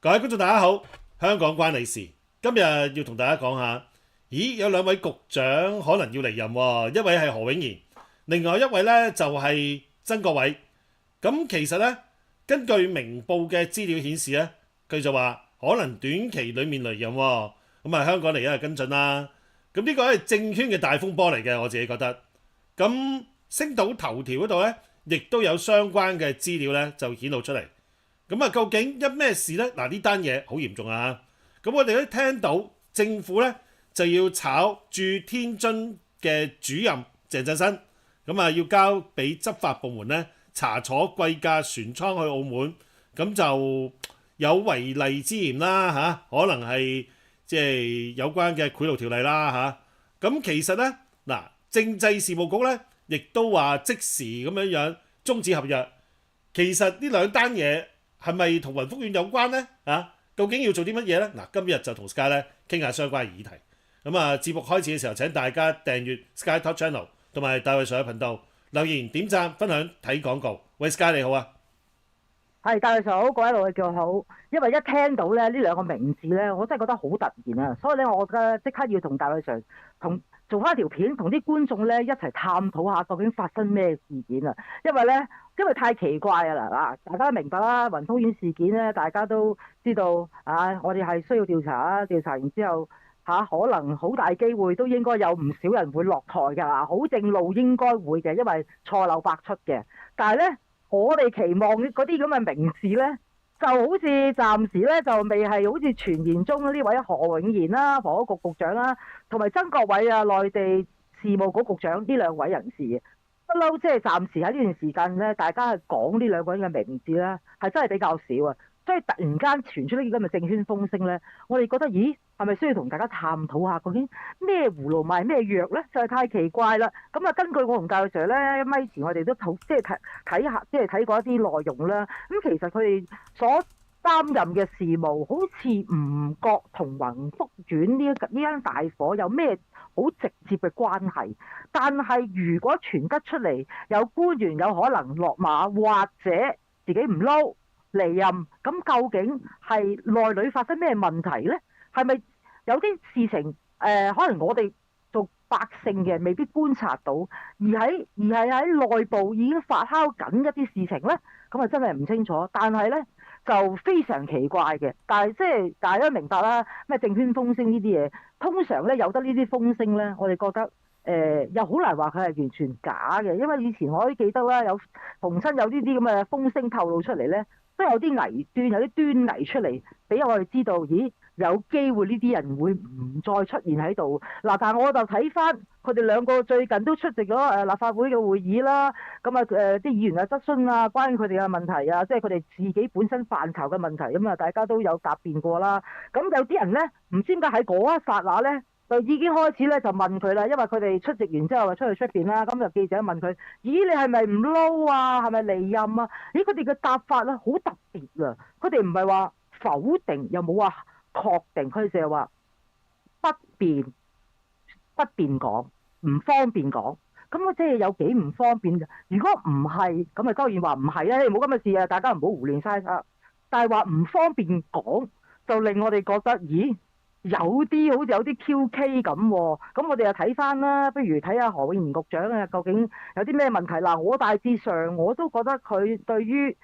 各位觀眾大家好，香港關你事。今日要同大家講下，有兩位局長可能要離任喎，一位係何永賢，另外一位呢就係曾國衛。咁其實呢，根據明報嘅資料顯示呢，佢就話可能短期裡面離任喎。咁啊，香港嚟緊係跟進啦。咁呢個係政圈嘅大風波嚟嘅，我自己覺得。咁星島頭條嗰度呢，亦都有相關嘅資料呢，就顯露出嚟。咁啊，究竟因咩事呢？嗱，呢單嘢好嚴重啊！咁我哋都聽到政府呢就要炒駐天津嘅主任鄭振新，咁啊要交俾執法部門呢查處貴價船艙去澳門，咁就有違例之嫌啦嚇，可能係即係有關嘅賄賂條例啦嚇。咁其實呢，嗱，政制事務局呢亦都話即時咁樣終止合約。其實呢兩單嘢係咪同雲福苑有關呢？究竟要做啲乜嘢呢？嗱，今日就同 Sky 咧傾下相關嘅議題。咁啊，節目開始嘅時候，請大家訂閱 Sky Talk Channel 同埋大衛上嘅頻道，留言、點讚、分享、睇廣告。喂，Sky 你好啊！係，大衛好，各位老嘅叫好。因為一聽到咧呢兩個名字咧，我真係覺得好突然啊！所以咧，我覺得即刻要同大衛上同做翻條片，同啲觀眾咧一齊探討下究竟發生咩事件啊！因為太奇怪啊啦，大家都明白啦，雲福苑事件咧，大家都知道啊，我哋係需要調查啊，調查完之後可能好大機會都應該有唔少人會落台㗎，好正路應該會嘅，因為錯漏百出嘅。但係咧，我哋期望嗰啲咁嘅名字咧，就好似暫時咧就未係好似傳言中呢位何永賢啦，房屋局局長啦，同埋曾國衛啊，內地事務局局長呢兩位人士嘅，不嬲即係暫時喺呢段時間咧，大家係講呢兩個人嘅名字咧，係真係比較少啊。所以突然間傳出呢啲咁嘅政圈風聲咧，我哋覺得咦，係咪需要同大家探討下究竟咩葫蘆賣咩藥咧？就係太奇怪啦。咁啊，根據我同教授咧，咪前我哋都即係睇下，即係睇過一啲內容啦。咁其實佢哋所擔任嘅事務，好似唔覺同雲福苑呢間大火有咩好直接嘅關係。但係如果傳得出嚟，有官員有可能落馬，或者自己唔撈離任，咁究竟係內裏發生咩問題呢？係咪有啲事情可能我哋做百姓嘅未必觀察到，而係喺內部已經發酵緊一啲事情呢？咁啊真係唔清楚。但係呢，就非常奇怪嘅。但係即係大家明白啦，咩政圈風聲呢啲嘢，通常呢有得呢啲風聲呢，我哋覺得又好難話佢係完全假嘅，因為以前我都記得啦，有逢親有呢啲咁嘅風聲透露出嚟呢，都有啲危端，有啲端倪出嚟，俾我哋知道，咦，有機會呢啲人會唔再出現喺度。嗱，但係我就睇翻佢哋兩個最近都出席咗立法會嘅會議啦，咁啊啲議員嘅質詢啊，關於佢哋嘅問題啊，即係佢哋自己本身範疇嘅問題，咁啊大家都有答辯過啦。咁有啲人呢，唔知點解喺嗰一剎那呢，就已經開始咧就問佢啦，因為佢哋出席完之後就出去出邊啦，咁就記者問佢：咦，你係咪唔撈啊？係咪離任啊？咦，佢哋嘅答法咧好特別啊！佢哋唔係話否定，又冇話確定，佢哋淨係話不便講，唔方便講。咁我即係有幾唔方便？如果唔係，咁啊當然話唔係啦，冇咁嘅事啊，大家唔好胡亂猜測。但係話唔方便講，就令我哋覺得，咦？有啲好似有啲 QK 咁喎，咁我哋又睇翻啦，不如睇下何永賢局長啊，究竟有啲咩問題？嗱，我大致上我都覺得佢對於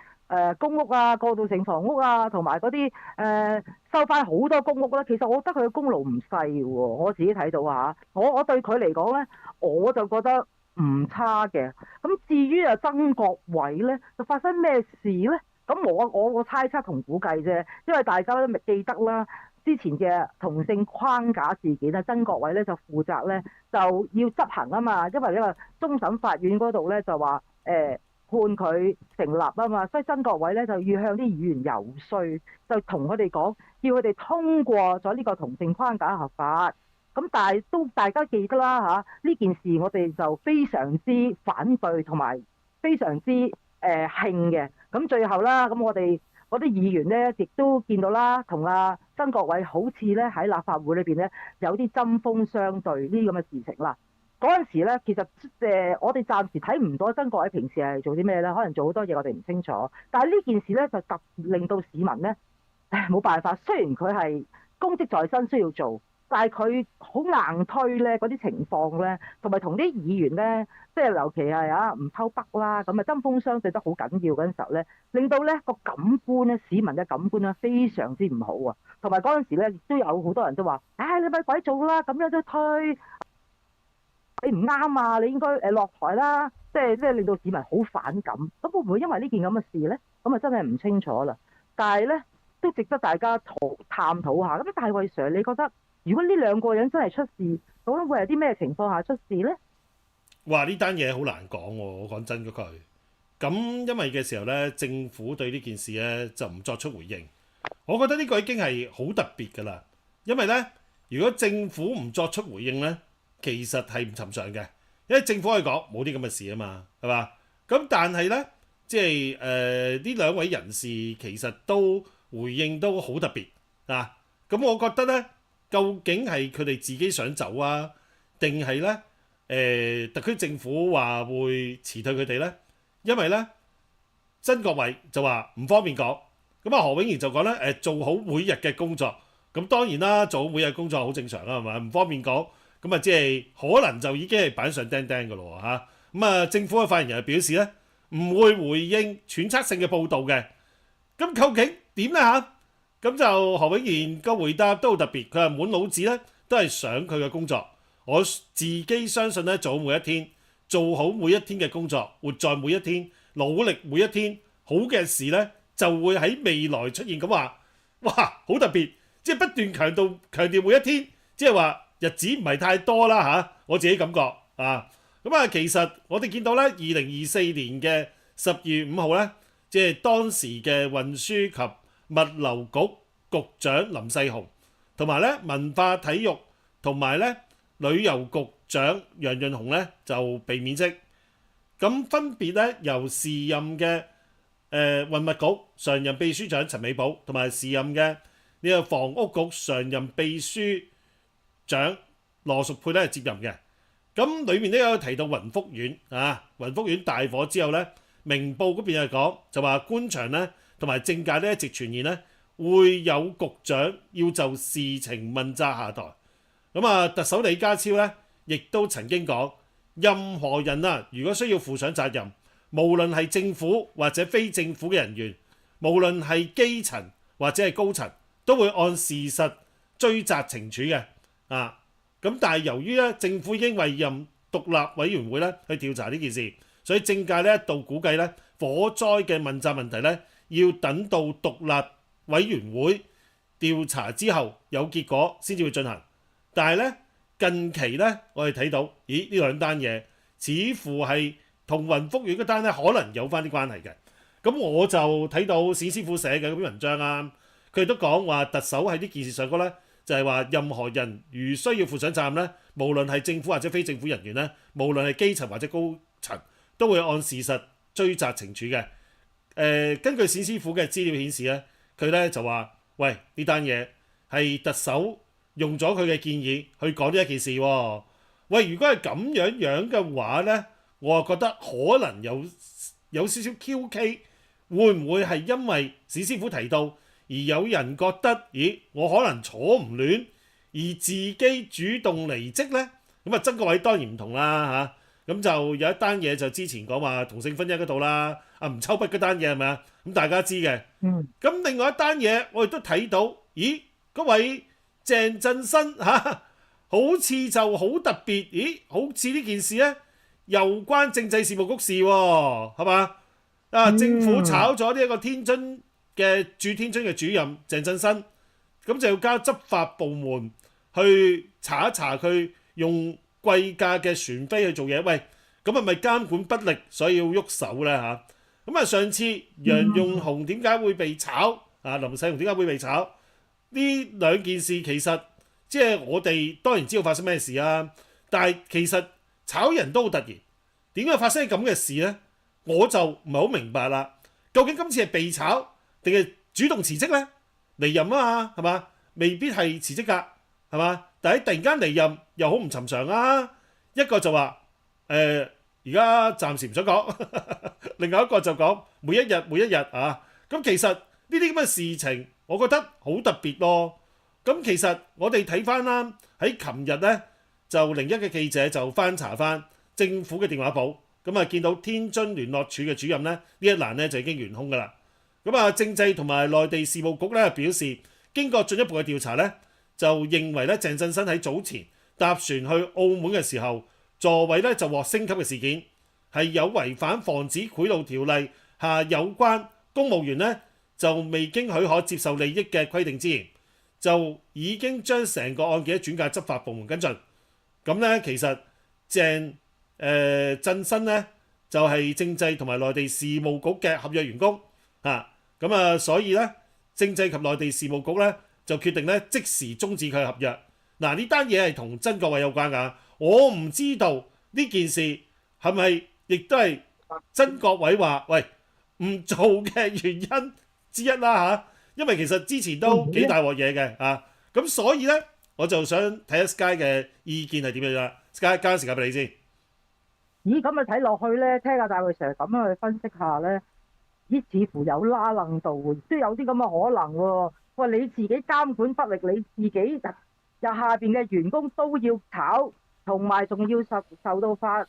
公屋啊、過渡性房屋啊，同埋嗰啲收翻好多公屋啦，其實我覺得佢嘅功勞唔細喎，我自己睇到嚇，我對佢嚟講咧，我就覺得唔差嘅。咁至於啊曾國衛咧，就發生咩事咧？咁我猜測同估計啫，因為大家都記得啦。之前嘅同性框架事件啊，曾國衛咧就負責咧就要執行啊嘛，因為呢個終審法院嗰度咧就話判佢成立啊嘛，所以曾國衛咧就要向啲議員游說，就同佢哋講，要佢哋通過咗呢個同性框架合法。咁但係都大家記得啦嚇，呢件事我哋就非常之反對同埋非常之興嘅。咁最後啦，咁我哋嗰啲議員咧，亦都見到啦，同阿曾國衛好似咧喺立法會裏邊咧有啲針鋒相對呢啲咁嘅事情啦。嗰陣時咧，其實我哋暫時睇唔到曾國衛平時係做啲咩咧，可能做好多嘢我哋唔清楚。但係呢件事咧就令到市民咧冇辦法。雖然佢係公職在身需要做，但係佢好硬推咧嗰啲情況咧，同埋同啲議員咧，即係尤其係唔抽北啦，咁啊針鋒相對得好緊要嗰陣時候咧，令到咧個感官咧，市民嘅感官咧非常之唔好啊。同埋嗰陣時咧，亦都有好多人都話：唉，你咪鬼做啦，咁樣都推，你唔啱啊！你應該落台啦。即係令到市民好反感。咁會唔會因為呢件咁嘅事咧？咁啊真係唔清楚啦。但係咧都值得大家探討下。咁大衛 Sir，你覺得如果呢兩個人真係出事，究竟會係啲咩情況下出事咧？哇！呢單嘢好難講喎，我講真嗰句。咁因為嘅時候咧，政府對呢件事咧就唔作出回應。我覺得呢個已經係好特別㗎啦。因為咧，如果政府唔作出回應咧，其實係唔尋常嘅。因為政府可以講冇啲咁嘅事啊嘛，係嘛？咁但係咧，即係呢兩位人士其實都回應都好特別啊。咁我覺得咧，究竟係佢哋自己想走啊，定係咧特區政府話會辭退佢哋咧？因為咧，曾國衛就話唔方便講。咁何永賢就講咧做好每日嘅工作。咁當然啦，做好每日工作好正常啦，係咪？唔方便講。咁啊，即係可能就已經係板上釘釘嘅咯嚇。咁啊，政府嘅發言人表示咧，唔會回應揣測性嘅報導嘅。咁究竟點咧嚇？咁就何永賢個回答都好特別，佢話滿腦子咧都係想佢嘅工作。我自己相信咧，做好每一天，做好每一天嘅工作，活在每一天，努力每一天，好嘅事咧就會喺未來出現。咁話，哇，好特別，即係不斷強調每一天，即係話。日子唔係太多啦嚇，我自己感覺啊。咁啊，其實我哋見到咧，2024年嘅12月5號咧，即係當時嘅運輸及物流局局長林世雄，同埋咧文化體育同埋咧旅遊局長楊潤雄咧就被免職。咁分別咧由時任嘅運物局常任秘書長陳美寶，同埋時任嘅呢個房屋局常任秘書長羅淑佩咧接任嘅。咁裏面都有提到雲福苑啊，雲福苑大火之後咧，明報嗰邊就話官場咧同埋政界咧一直傳言咧會有局長要就事情問責下台。咁啊，特首李家超咧亦都曾經講，任何人啊，如果需要負上責任，無論係政府或者非政府嘅人員，無論係基層或者係高層，都會按事實追責懲處嘅。啊，咁但係由於咧政府已經委任獨立委員會咧去調查呢件事，所以政界咧一度估計咧火災嘅問責問題咧要等到獨立委員會調查之後有結果先至會進行。但係咧近期咧我哋睇到，咦，呢兩單嘢似乎係同雲福苑嗰單咧可能有翻啲關係嘅。咁我就睇到史師傅寫嘅嗰篇文章啊，佢哋都講話特首喺呢件事上高咧。就係話，任何人如需要負上責任咧，無論係政府或者非政府人員咧，無論係基層或者高層，都會按事實追責懲處嘅。根據史師傅嘅資料顯示咧，佢咧就話：喂，呢單嘢係特首用咗佢嘅建議去講呢一件事喎。喂，如果係咁樣嘅話咧，我啊覺得可能有少少蹊蹺，會唔會係因為史師傅提到？而有人覺得，咦，我可能坐唔亂，而自己主動離職呢？咁啊，曾國衛當然唔同啦嚇。咁就有一單嘢就之前講話同性婚姻嗰度啦，吳秋北嗰單嘢係咪啊？咁大家知嘅。咁另外一單嘢我亦都睇到，咦，嗰位鄭振新好似就好特別，咦，好似呢件事呢，又關政制事務局事喎，係嘛？政府炒咗呢一個天津嘅駐天津嘅主任鄭振新，咁就要交執法部門去查一查佢用貴價嘅船飛去做嘢。喂，咁係咪監管不力，所以要喐手咧嚇？咁啊，上次楊潤雄點解會被炒？林世雄點解會被炒？呢兩件事其實即係我哋當然知道發生咩事啊，但係其實炒人都好突然，點解發生咁嘅事咧？我就唔係好明白啦。究竟今次係被炒？定係主動辭職咧？離任啊嘛，係嘛？未必係辭職㗎，係嘛？但係突然間離任又好唔尋常啊！一個就話而家暫時唔想講，另外一個就講每一日啊。咁其實呢啲咁嘅事情，我覺得好特別咯。咁其實我哋睇翻啦，喺琴日呢，就另一嘅記者就翻查翻政府嘅電話簿，咁啊見到天津聯絡處嘅主任呢，呢一欄呢就已經懸空㗎啦。咁啊政制同埋內地事務局呢表示，經過進一步嘅調查呢，就認為咧鄭振新喺早前搭船去澳門嘅時候，座位咧就獲升級嘅事件係有違反防止賄賂條例下有關公務員咧就未經許可接受利益嘅規定之嫌，就已經將成個案件轉介執法部門跟進。咁咧其實鄭振新咧就係政制同埋內地事務局嘅合約員工啊，咁啊所以咧政制及內地事務局咧就決定咧即時終止佢嘅合約。嗱，呢單嘢係同曾國衞有關㗎，我唔知道呢件事係咪亦都係曾國衞話喂唔做嘅原因之一啦嚇，因為其實之前都幾大鑊嘢嘅啊，咁所以咧我就想睇下 Sky 嘅意見係點樣啦。Sky 交時間俾你先。咦，咁啊睇落去咧，聽阿大衛成日咁樣去分析下咧，咦似乎有拉楞度，都有啲咁嘅可能喎。喂，你自己監管不力，你自己又下邊嘅員工都要炒，同埋仲要受到法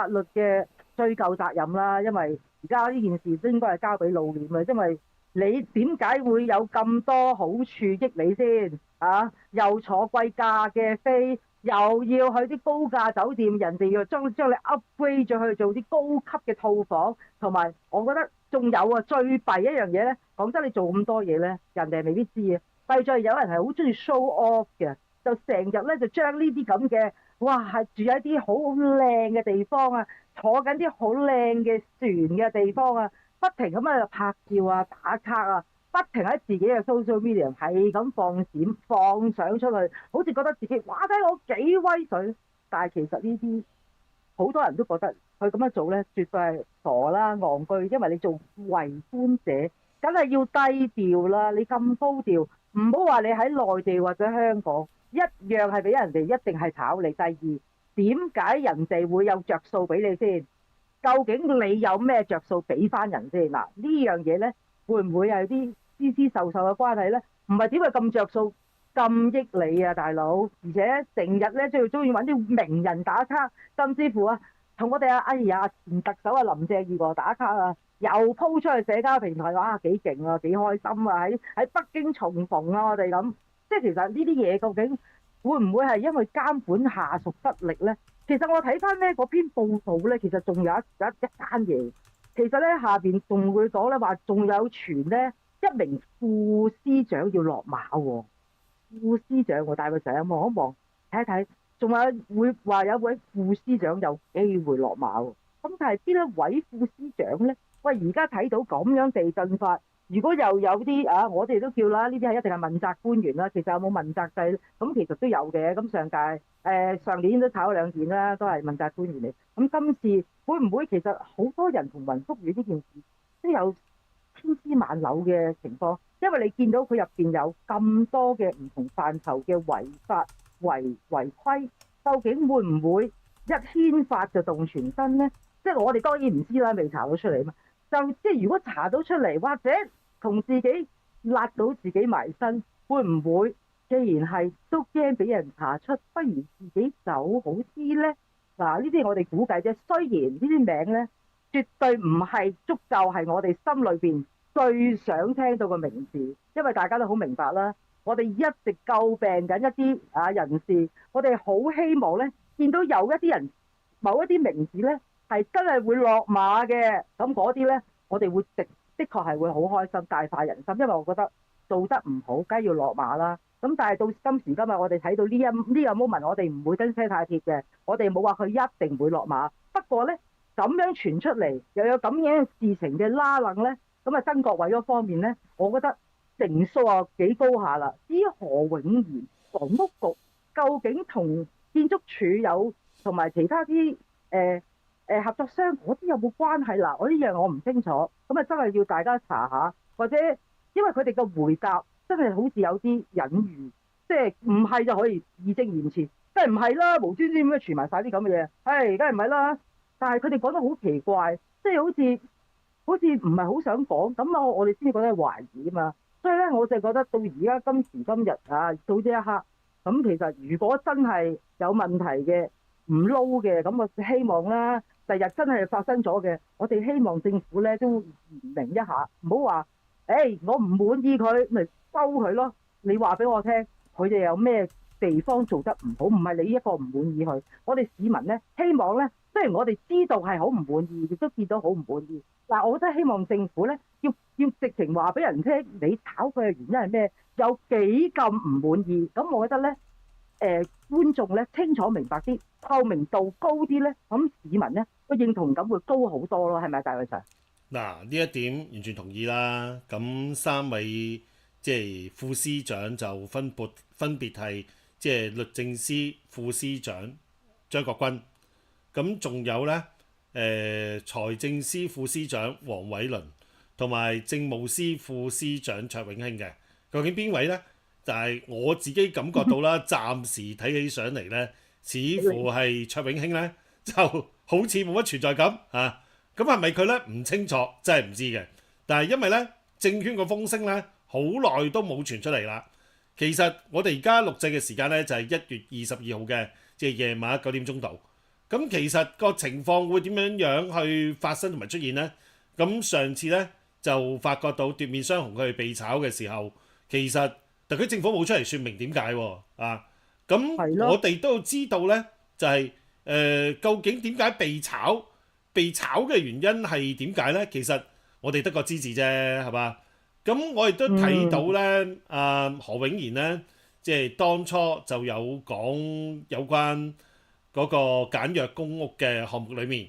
律嘅追究責任啦。因為而家呢件事都應該係交俾老練嘅，因為你點解會有咁多好處益你先啊？又坐貴價嘅飛，又要去啲高價酒店，人哋要將你 upgrade 咗去做啲高級嘅套房，同埋我覺得仲有啊，最弊一樣嘢咧，講真，你做咁多嘢咧，人哋未必知嘅。弊在有人係好中意 show off 嘅，就成日咧就將呢啲咁嘅，哇係住喺啲好靚嘅地方啊，坐緊啲好靚嘅船嘅地方啊，不停咁喺度拍照啊、打卡啊，不停喺自己嘅 social media 係咁放閃放相出去，好似覺得自己哇睇我幾威水，但係其實呢啲好多人都覺得佢咁樣做咧，絕對係傻啦、戇居，因為你做為官者，梗係要低調啦。你咁高調，唔好話你喺內地或者香港，一樣係俾人哋一定係炒你。第二，點解人哋會有着數俾你先？究竟你有咩着數俾翻人先？嗱，呢樣嘢咧，會唔會係啲私私授受嘅關係咧？唔係點會咁着數咁益你啊，大佬！而且成日咧最中意揾啲名人打卡，甚至乎啊，同我哋前特首林鄭月娥打卡啊，又 po 出去社交平台，哇幾勁啊，幾開心啊！喺北京重逢啊，我哋咁，即係其實呢啲嘢究竟會唔會係因為監管下屬失力咧？其實我睇翻咧嗰篇報道咧，其實仲有一單嘢，其實咧下邊仲會講咧話，仲有傳咧一名副司長要落馬喎。副司長我帶佢上望一望睇一睇，仲有會話有位副司長有機會落馬喎。咁但係邊一位副司長咧？喂，而家睇到咁樣地震法，如果又有啲我哋都叫啦，呢啲係一定係問責官員啦。其實有冇問責制？咁其實都有嘅。咁上屆上年都炒咗2件啦，都係問責官員嚟。咁今次會唔會其實好多人同民福園呢件事都有千絲萬縷嘅情況？因為你見到佢入邊有咁多嘅唔同範疇嘅違法違規，究竟會唔會一牽發就動全身呢？即係我哋當然唔知啦，未查到出嚟嘛。就即係如果查到出嚟，或者同自己辣到自己埋身，會唔會既然係都驚俾人查出，不如自己走好啲呢？嗱，呢啲我哋估計啫。雖然呢啲名呢，絕對唔係足夠係我哋心裏邊最想聽到嘅名字，因為大家都好明白啦。我哋一直詬病緊一啲人士，我哋好希望咧見到有一啲人某一啲名字咧係真係會落馬嘅，咁嗰啲咧我哋會的確係會好開心，大快人心，因為我覺得做得唔好，梗係要落馬啦。咁但係到今時今日，我哋睇到呢個 moment，我哋唔會跟車太貼嘅，我哋冇話佢一定會落馬。不過咧咁樣傳出嚟，又有咁樣嘅事情嘅拉楞咧。咁曾國衞嗰方面咧，我覺得成數幾高下啦。至於何永賢房屋局究竟同建築署有同埋其他啲合作商嗰啲有冇關係啦？我呢樣我唔清楚，咁真係要大家查下，或者因為佢哋嘅回答真係好似有啲隱喻，即係唔係就可以義正言辭，梗係唔係啦，無端端咁樣傳埋晒啲咁嘅嘢，係梗係唔係啦。但係佢哋講得好奇怪，即係好似唔係好想講，咁我哋先至覺得係懷疑啊嘛。所以咧，我就覺得到而家今時今日啊，到呢一刻，咁其實如果真係有問題嘅唔撈嘅，咁我希望啦，第日真係發生咗嘅，我哋希望政府咧都言明一下，唔好話我唔滿意佢，咪收佢咯。你話俾我聽，佢哋有咩地方做得唔好？唔係你一個唔滿意佢，我哋市民咧希望咧，雖然我哋知道係好唔滿意，亦都見到好唔滿意，但我真係希望政府咧要直情話俾人聽，你炒佢嘅原因係咩？有幾咁唔滿意？咁我覺得咧，觀眾咧清楚明白啲，透明度高啲咧，咁市民咧個認同感會高好多咯，係咪，大衛 Sir？嗱，呢一點完全同意啦。咁三位即係副司長就分別係即係律政司副司長張國軍，咁仲有咧財政司副司長黃偉綸，同埋政務司副司長卓永興嘅。究竟邊位呢？但係我自己感覺到啦，暫時睇起上嚟呢，似乎係卓永興呢，就好似冇乜存在感啊！咁係咪佢呢？唔清楚，真係唔知嘅。但係因為呢，政圈個風聲呢，好耐都冇傳出嚟啦。其實我哋而家錄製嘅時間呢，就係1月22號嘅，即係夜晚9點鐘度。咁其實個情況會點樣去發生同埋出現呢？咁上次呢，就發覺到奪面雙雄佢哋被炒嘅時候，其實特區政府冇出嚟説明點解喎啊！咁我哋都要知道呢，就係究竟點解被炒？被炒嘅原因係點解呢？其實我哋得個知字啫，係嘛？咁我亦都睇到呢，何永賢呢，即係當初就有講有關嗰個簡約公屋嘅項目裏面，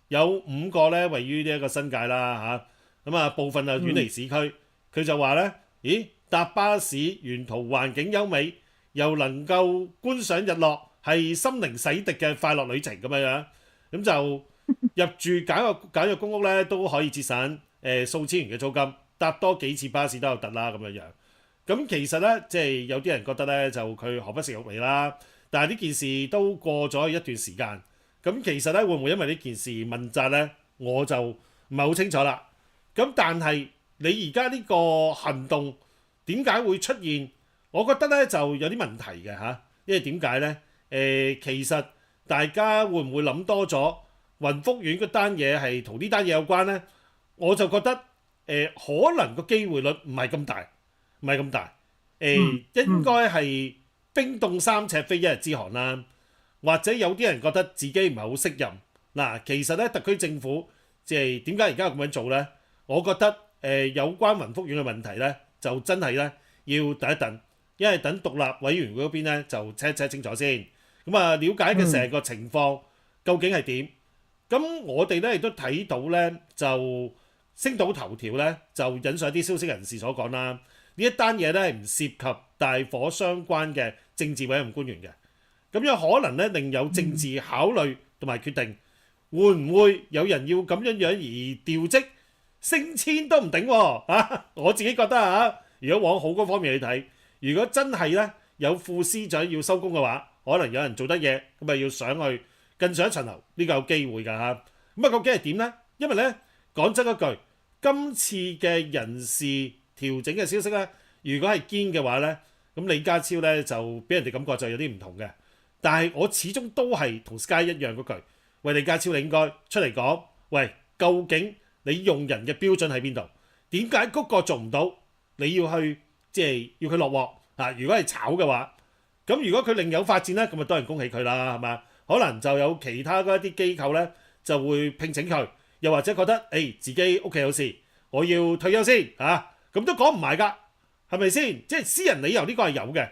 有5個呢位於呢一個新界啦嚇，咁部分就遠離市區。佢就話呢，咦，搭巴士沿途環境優美，又能夠觀賞日落，係心靈洗滌嘅快樂旅程咁樣。咁就入住簡約公屋咧，都可以節省數千元嘅租金，搭多幾次巴士都有得啦咁樣。咁其實咧，即係有啲人覺得咧，就佢何不食肉糜啦。但係呢件事都過咗一段時間。咁其實咧，會唔會因為呢件事問責咧？我就唔係好清楚啦。咁但係你而家呢個行動點解會出現？我覺得咧就有啲問題嘅嚇。因為點解咧？其實大家會唔會諗多咗？雲福苑嗰單嘢係同呢單嘢有關呢？我就覺得可能個機會率唔係咁大，唔係咁大。應該係冰凍三尺非一日之寒啦。或者有啲人覺得自己唔係好適任嗱。其實咧，特區政府即係點解而家咁樣做呢？我覺得有關雲福苑嘅問題呢，就真係呢要等一等，因為等獨立委員會嗰邊呢就check清楚先。咁了解嘅成個情況究竟係點？咁我哋咧亦都睇到咧，就星島頭條咧就引述一啲消息人士所講啦。呢一單嘢咧係唔涉及大火相關嘅政治委任官員嘅，咁樣可能咧另有政治考慮同埋決定，會唔會有人要咁樣而調職升遷都唔定喎啊！我自己覺得啊，如果往好嗰方面去睇，如果真係咧有副司長要收工嘅話，可能有人做得嘢，咁咪要上去更上一層樓，呢個有機會㗎嚇。咁究竟係點呢？因為咧講真一句，今次嘅人事調整嘅消息咧，如果係堅嘅話咧，咁李家超咧就俾人哋感覺就有啲唔同嘅。但係我始終都係同 Sky 一樣嗰句，喂，李家超你應該出嚟講，喂，究竟你用人嘅標準喺邊度？點解嗰個做唔到？你要去即係要佢落鑊啊！如果係炒嘅話，咁如果佢另有發展咧，咁咪當然恭喜佢啦，係嘛？可能就有其他嗰一啲機構咧就會聘請佢，又或者覺得自己屋企有事，我要退休先嚇，咁都講唔埋㗎，係咪先？即係私人理由呢個係有嘅。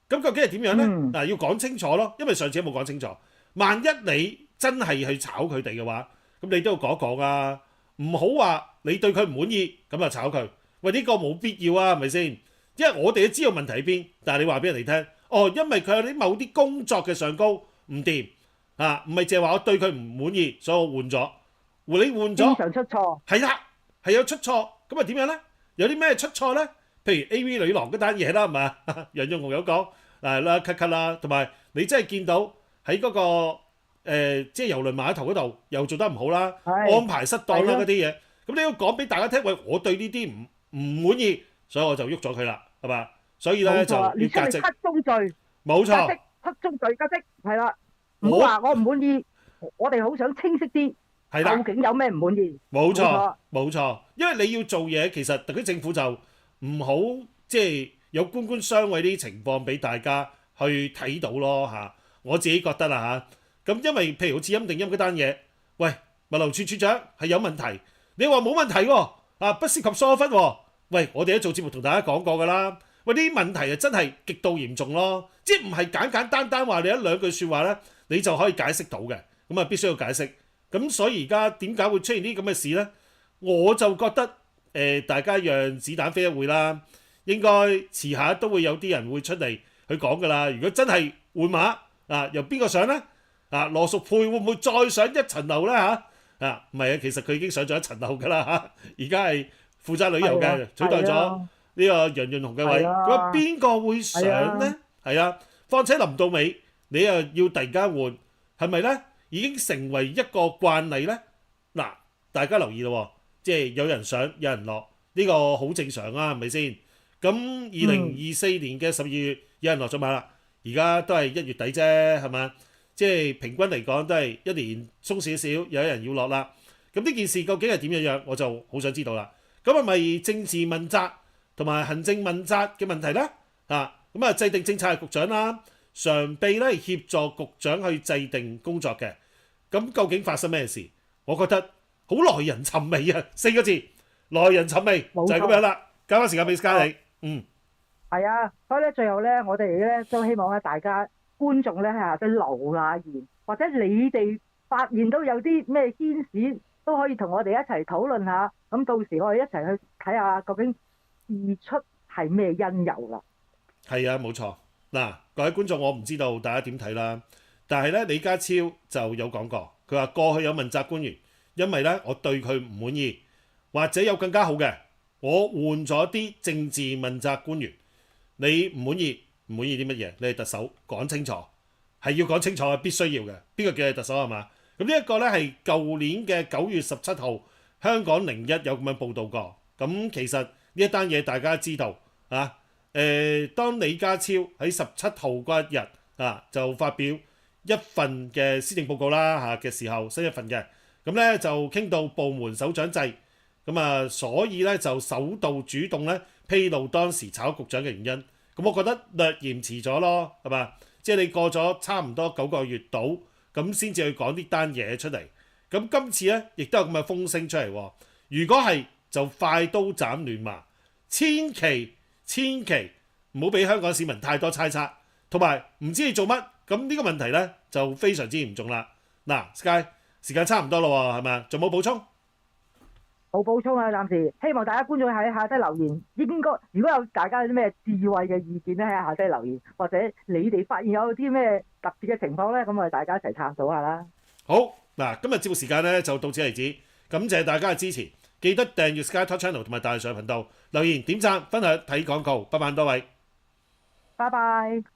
咁究竟係點樣咧？嗱，要講清楚咯，因為上次都冇講清楚。萬一你真係去炒佢哋嘅話，咁你都要講一講啊，唔好話你對佢唔滿意咁就炒佢。喂，呢個冇必要啊，係咪先？因為我哋都知道問題喺邊，但係你話俾人哋聽，因為佢有啲某啲工作嘅上高唔掂啊，唔係淨係話我對佢唔滿意，所以我換咗。你換咗，經常出錯。係啦，係有出錯，咁啊點樣咧？有啲咩出錯咧？譬如 A.V. 女郎嗰單嘢啦，係嘛？楊潤雄有講啦，cut 啦，同埋你真係見到喺嗰個即係郵輪碼頭嗰度又做得唔好啦，安排失當啦嗰啲嘢，咁你要講俾大家聽，喂，我對呢啲唔滿意，所以我就喐咗佢啦，係嘛？所以咧就要冇錯，列出革職，你七宗罪，冇錯，革職七宗罪革職，係啦，唔好我話我唔滿意，我哋好想清晰啲，係啦。究竟有咩唔滿意？冇錯，冇錯，冇錯，因為你要做嘢，其實特區政府就唔好即係有官官相衛呢啲情況俾大家去睇到咯嚇。我自己覺得啦嚇，咁因為譬如好似陰定陰嗰單嘢，喂，物流處處長係有問題，你話冇問題喎，啊不涉及疏忽喎，喂，我哋都做節目同大家講過㗎啦，喂呢啲問題啊真係極度嚴重咯，即係唔係簡簡單單話你一兩句説話咧，你就可以解釋到嘅，咁啊必須要解釋。咁所以而家點解會出現啲咁嘅事呢？我就覺得大家讓子彈飛一會啦，應該遲下都會有啲人會出嚟去講噶啦。如果真係換馬啊，由邊個上呢？啊，羅淑佩會唔會再上一層樓呢？唔係啊，其實佢已經上咗一層樓噶啦嚇，而家係負責旅遊嘅，取代咗呢個楊潤雄嘅位。咁啊，邊個會上呢？係啊，況且臨到尾你又要突然間換，係咪呢？已經成為一個慣例呢。嗱，大家留意咯，即係有人上有人落，呢個好正常啊，係咪先？咁2024年嘅12月有人落咗馬啦，而家都係1月底啫，係嘛？即係平均嚟講都係一年鬆少少，有人要落啦。咁呢件事究竟係點樣？我就好想知道啦。咁係咪政治問責同埋行政問責嘅問題呢？咁啊，制定政策係局長啦。常秘咧協助局長去制定工作嘅，咁究竟發生咩事？我覺得好耐人尋味啊，4個字，耐人尋味就係咁樣啦。交翻時間俾嘉莉，係啊，所以咧最後咧，我哋咧都希望咧大家觀眾咧喺度留下言，或者你哋發現到有啲咩牽絲，都可以同我哋一齊討論下。咁到時我哋一齊去睇下究竟事出係咩因由啦。係啊，冇錯。嗱，各位觀眾，我唔知道大家點睇啦，但係咧李家超就有講過，佢話過去有問責官員，因為咧我對佢唔滿意，或者有更加好嘅，我換咗啲政治問責官員。你唔滿意，唔滿意啲乜嘢？你係特首，講清楚，係要講清楚嘅，必須要嘅。邊個叫你特首係嘛？咁呢一個咧係舊年嘅9月17號，香港01有咁樣報導過。咁其實呢一單嘢大家知道啊。當李家超喺17號嗰一日就發表一份嘅施政報告啦嘅時候，新一份嘅，咁咧就傾到部門首長制，咁啊所以咧就首度主動咧披露當時炒局長嘅原因。咁我覺得略嫌遲咗咯，係嘛？即係你過咗差唔多9個月到，咁先至去講呢單嘢出嚟。咁今次咧亦都有咁嘅風聲出嚟喎。如果係就快刀斬亂麻，千祈唔好俾香港市民太多猜測，同埋唔知你做乜，咁呢個問題呢就非常之嚴重啦。嗱，Sky 時間差唔多啦喎，係咪？仲冇補充？冇補充啊，暫時希望大家觀眾喺下低留言，應該如果有大家有啲咩智慧嘅意見咧，喺下低留言，或者你哋發現有啲咩特別嘅情況咧，咁我哋大家一齊探討下啦。好，嗱，今日節目時間咧就到此為止，感謝大家嘅支持，記得訂閱 Sky Talk Channel 同埋大上頻道，留言點讚分享睇廣告，拜拜多位。拜拜。